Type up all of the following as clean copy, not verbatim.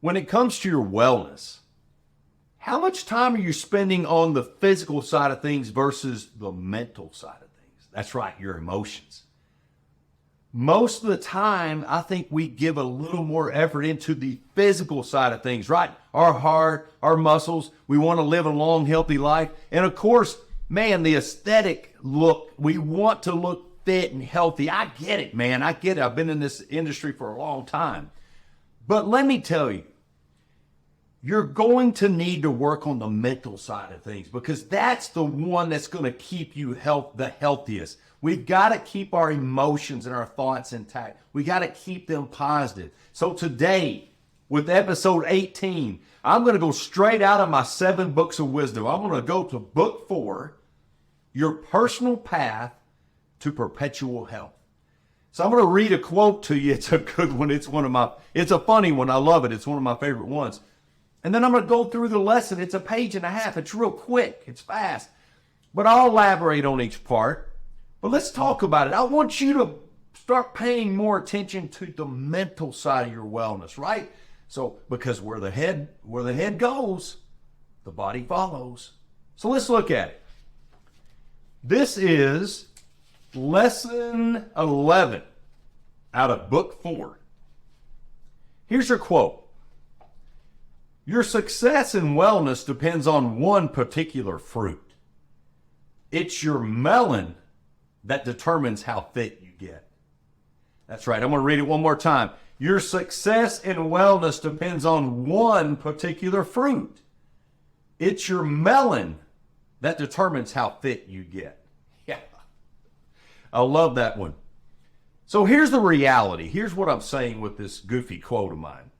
when it comes to your wellness, how much time are you spending on the physical side of things versus the mental side of things? That's right, your emotions. Most of the time, I think we give a little more effort into the physical side of things, right? Our heart, our muscles, we want to live a long, healthy life. And of course, man, the aesthetic look, we want to look fit and healthy. I get it, man. I get it. I've been in this industry for a long time. But let me tell you, you're going to need to work on the mental side of things because that's the one that's going to keep you the healthiest. We've got to keep our emotions and our thoughts intact. We got to keep them positive. So today, with episode 18, I'm going to go straight out of my 7 books of wisdom. I'm going to go to book 4, Your Personal Path to Perpetual Health. So I'm going to read a quote to you. It's a good one. It's a funny one. I love it. It's one of my favorite ones. And then I'm going to go through the lesson. It's a page and a half. It's real quick. It's fast. But I'll elaborate on each part. But let's talk about it. I want you to start paying more attention to the mental side of your wellness, right? So, because where the head goes, the body follows. So let's look at it. This is lesson 11 out of book 4. Here's your quote. Your success in wellness depends on one particular fruit. It's your melon that determines how fit you get. That's right. I'm going to read it one more time. Your success in wellness depends on one particular fruit. It's your melon that determines how fit you get. Yeah. I love that one. So here's the reality. Here's what I'm saying with this goofy quote of mine.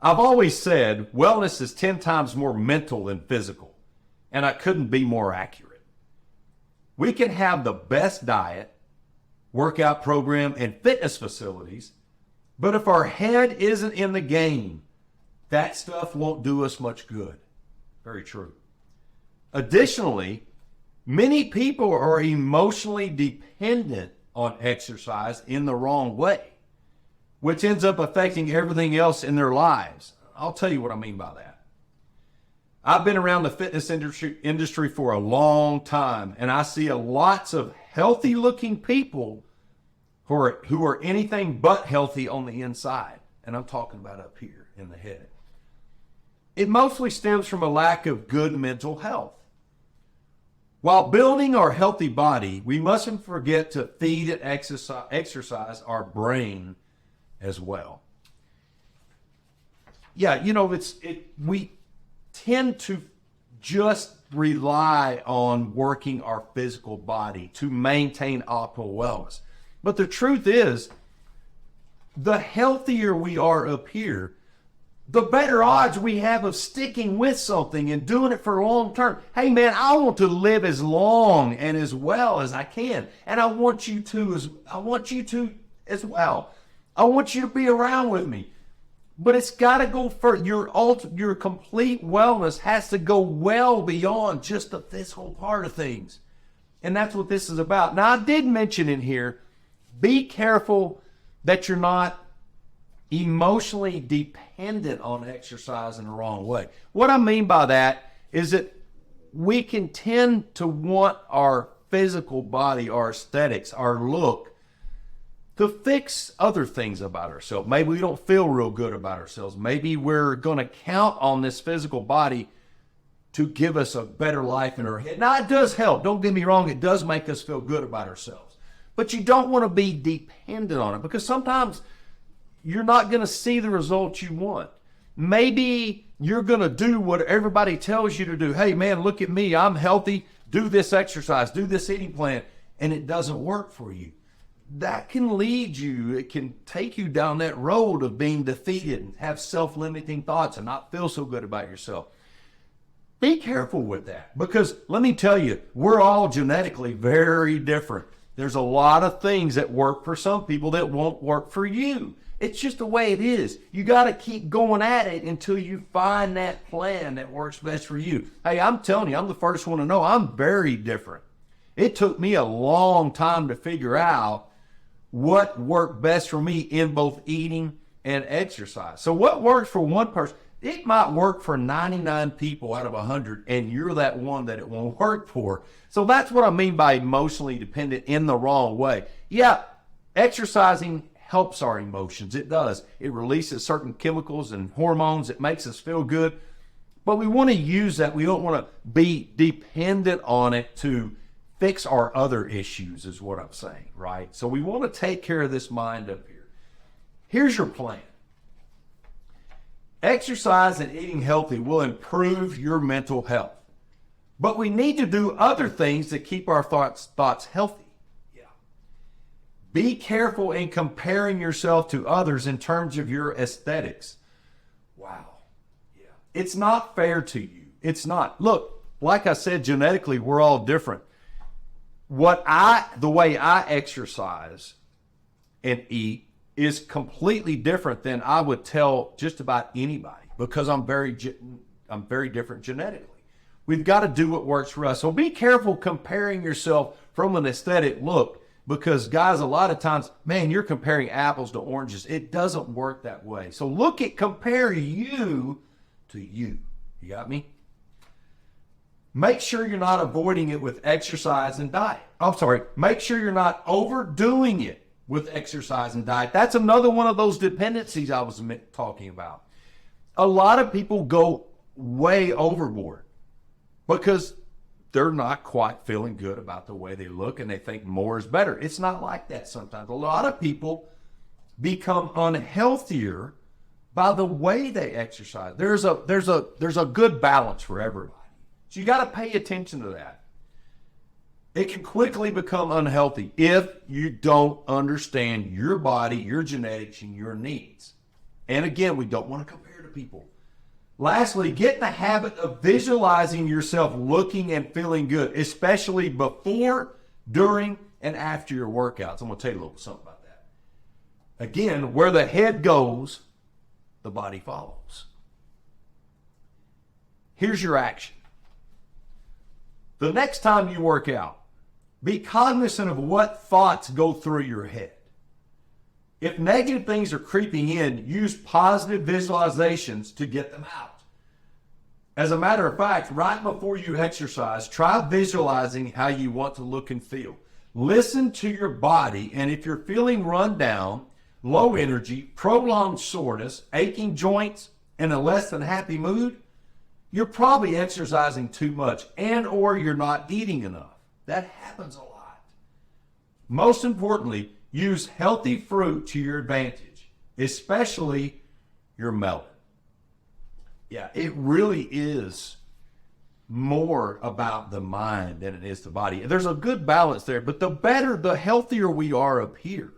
I've always said wellness is 10 times more mental than physical, and I couldn't be more accurate. We can have the best diet, workout program, and fitness facilities, but if our head isn't in the game, that stuff won't do us much good. Very true. Additionally, many people are emotionally dependent on exercise in the wrong way, which ends up affecting everything else in their lives. I'll tell you what I mean by that. I've been around the fitness industry for a long time, and I see lots of healthy-looking people who are anything but healthy on the inside. And I'm talking about up here in the head. It mostly stems from a lack of good mental health. While building our healthy body, we mustn't forget to feed and exercise our brain as well. Yeah, we tend to just rely on working our physical body to maintain optimal wellness. But the truth is, the healthier we are up here, the better odds we have of sticking with something and doing it for long term. Hey man, I want to live as long and as well as I can. And I want you to as well. I want you to be around with me. But it's got to go for your complete wellness has to go well beyond just the physical part of things. And that's what this is about. Now, I did mention in here, be careful that you're not emotionally dependent on exercise in the wrong way. What I mean by that is that we can tend to want our physical body, our aesthetics, our look, to fix other things about ourselves. Maybe we don't feel real good about ourselves. Maybe we're going to count on this physical body to give us a better life in our head. Now, it does help. Don't get me wrong. It does make us feel good about ourselves. But you don't want to be dependent on it because sometimes you're not going to see the results you want. Maybe you're going to do what everybody tells you to do. Hey, man, look at me. I'm healthy. Do this exercise. Do this eating plan. And it doesn't work for you. That can lead you, it can take you down that road of being defeated and have self-limiting thoughts and not feel so good about yourself. Be careful with that because let me tell you, we're all genetically very different. There's a lot of things that work for some people that won't work for you. It's just the way it is. You got to keep going at it until you find that plan that works best for you. Hey, I'm telling you, I'm the first one to know I'm very different. It took me a long time to figure out what worked best for me in both eating and exercise. So what works for one person, it might work for 99 people out of 100, and you're that one that it won't work for. So that's what I mean by emotionally dependent in the wrong way. Yeah, exercising helps our emotions. It does. It releases certain chemicals and hormones. It makes us feel good. But we want to use that. We don't want to be dependent on it to fix our other issues, is what I'm saying, right? So we want to take care of this mind up here. Here's your plan. Exercise and eating healthy will improve your mental health. But we need to do other things to keep our thoughts healthy. Yeah. Be careful in comparing yourself to others in terms of your aesthetics. Wow. Yeah. It's not fair to you. It's not. Look, like I said, genetically, we're all different. The way I exercise and eat is completely different than I would tell just about anybody, because I'm very different genetically. We've got to do what works for us. So be careful comparing yourself from an aesthetic look, because guys, a lot of times, man, you're comparing apples to oranges. It doesn't work that way. So compare you to you. You got me? Make sure you're not avoiding it with exercise and diet. Make sure you're not overdoing it with exercise and diet. That's another one of those dependencies I was talking about. A lot of people go way overboard because they're not quite feeling good about the way they look and they think more is better. It's not like that sometimes. A lot of people become unhealthier by the way they exercise. There's a good balance for everybody. So you got to pay attention to that. It can quickly become unhealthy if you don't understand your body, your genetics, and your needs. And again, we don't want to compare to people. Lastly, get in the habit of visualizing yourself looking and feeling good, especially before, during, and after your workouts. I'm going to tell you a little something about that. Again, where the head goes, the body follows. Here's your action. The next time you work out, be cognizant of what thoughts go through your head. If negative things are creeping in, use positive visualizations to get them out. As a matter of fact, right before you exercise, try visualizing how you want to look and feel. Listen to your body, and if you're feeling run down, low energy, prolonged soreness, aching joints, and a less than happy mood, you're probably exercising too much or you're not eating enough. That happens a lot. Most importantly, use healthy fruit to your advantage, especially your melon. Yeah, it really is more about the mind than it is the body. There's a good balance there, but the healthier we are up here,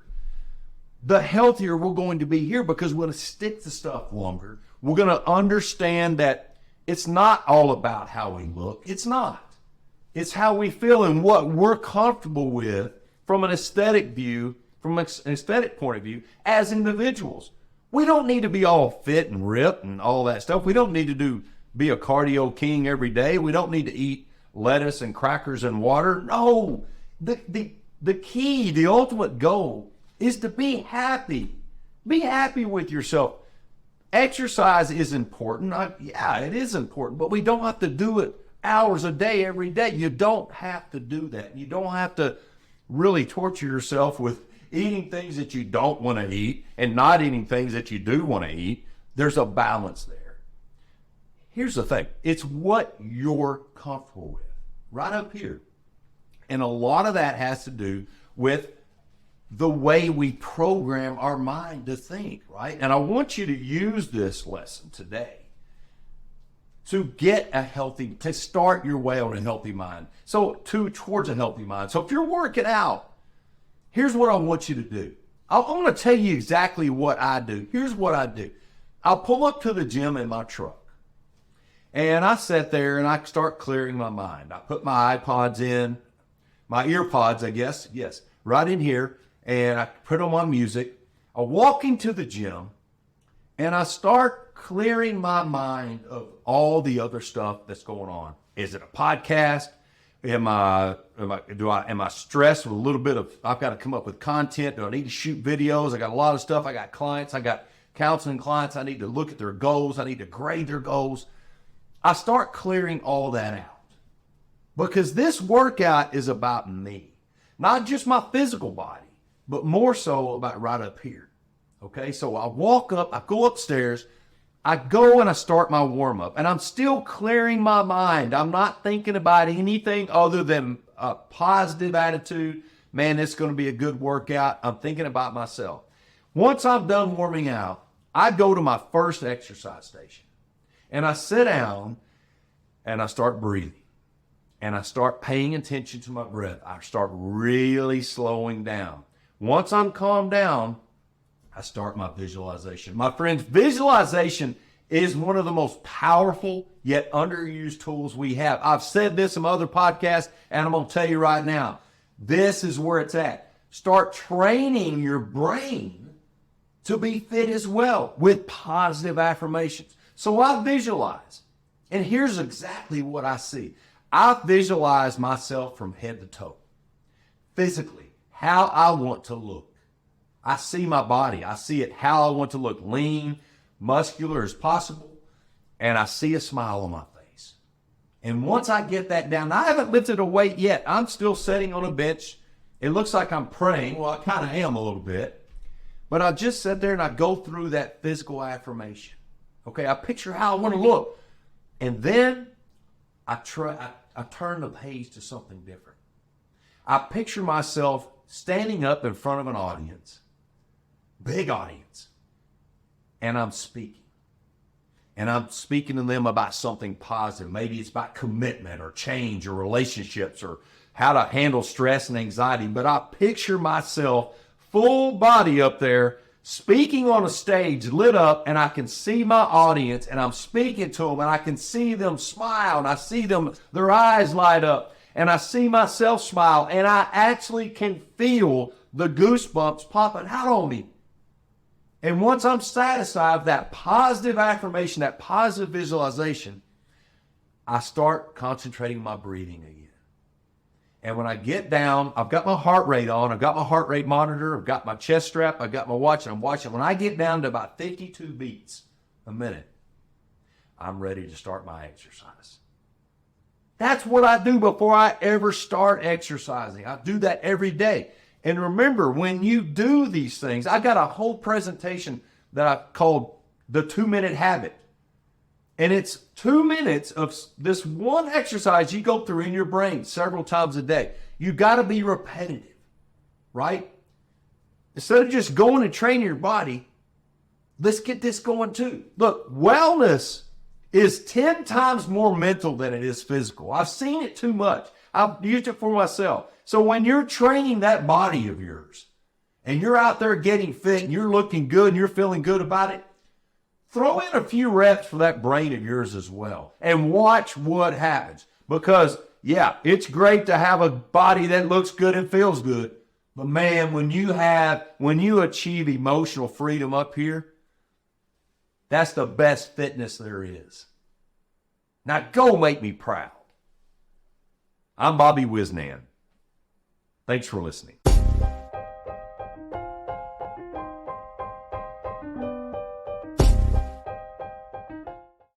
the healthier we're going to be here, because we're going to stick to stuff longer. We're going to understand that it's not all about how we look. It's not. It's how we feel and what we're comfortable with from an aesthetic view, from an aesthetic point of view, as individuals. We don't need to be all fit and ripped and all that stuff. We don't need to be a cardio king every day. We don't need to eat lettuce and crackers and water. No, the key, the ultimate goal is to be happy. Be happy with yourself. Exercise is important. Yeah, it is important, but we don't have to do it hours a day, every day. You don't have to do that. You don't have to really torture yourself with eating things that you don't want to eat and not eating things that you do want to eat. There's a balance there. Here's the thing. It's what you're comfortable with, right up here. And a lot of that has to do with the way we program our mind to think, right? And I want you to use this lesson today to to start your way on a healthy mind. Towards a healthy mind. So if you're working out, here's what I want you to do. I want to tell you exactly what I do. Here's what I do. I'll pull up to the gym in my truck, and I sit there and I start clearing my mind. I put my iPods in, my earpods, I guess, yes, right in here, and I put on my music. I walk into the gym, and I start clearing my mind of all the other stuff that's going on. Is it a podcast? Am I stressed with a little bit of, I've got to come up with content. Do I need to shoot videos? I got a lot of stuff. I got clients. I got counseling clients. I need to look at their goals. I need to grade their goals. I start clearing all that out because this workout is about me, not just my physical body, but more so about right up here. Okay, so I walk up, I go upstairs, I go and I start my warm up, and I'm still clearing my mind. I'm not thinking about anything other than a positive attitude. Man, it's going to be a good workout. I'm thinking about myself. Once I'm done warming out, I go to my first exercise station and I sit down and I start breathing and I start paying attention to my breath. I start really slowing down. Once I'm calmed down, I start my visualization. My friends, visualization is one of the most powerful yet underused tools we have. I've said this in some other podcasts, and I'm going to tell you right now, this is where it's at. Start training your brain to be fit as well with positive affirmations. So I visualize, and here's exactly what I see. I visualize myself from head to toe, physically, how I want to look. I see my body. I see it how I want to look, lean, muscular as possible, and I see a smile on my face. And once I get that down, I haven't lifted a weight yet. I'm still sitting on a bench. It looks like I'm praying. Well, I kind of am a little bit. But I just sit there and I go through that physical affirmation. Okay, I picture how I want to look. And then I turn the page to something different. I picture myself standing up in front of an audience, big audience, and I'm speaking. And I'm speaking to them about something positive. Maybe it's about commitment or change or relationships or how to handle stress and anxiety. But I picture myself full body up there speaking on a stage lit up, and I can see my audience and I'm speaking to them and I can see them smile and I see them, their eyes light up and I see myself smile and I actually can feel the goosebumps popping out on me. And once I'm satisfied with that positive affirmation, that positive visualization, I start concentrating my breathing again. And when I get down, I've got my heart rate on, I've got my heart rate monitor, I've got my chest strap, I've got my watch, and I'm watching. When I get down to about 52 beats a minute, I'm ready to start my exercise. That's what I do before I ever start exercising. I do that every day. And remember, when you do these things, I got a whole presentation that I called the 2-minute habit. And it's 2 minutes of this one exercise you go through in your brain several times a day. You got to be repetitive, right? Instead of just going and training your body, let's get this going too. Look, wellness is 10 times more mental than it is physical. I've seen it too much. I've used it for myself. So when you're training that body of yours and you're out there getting fit and you're looking good and you're feeling good about it, throw in a few reps for that brain of yours as well and watch what happens. Because, yeah, it's great to have a body that looks good and feels good. But man, when you achieve emotional freedom up here, that's the best fitness there is. Now go make me proud. I'm Bobby Wisnan. Thanks for listening.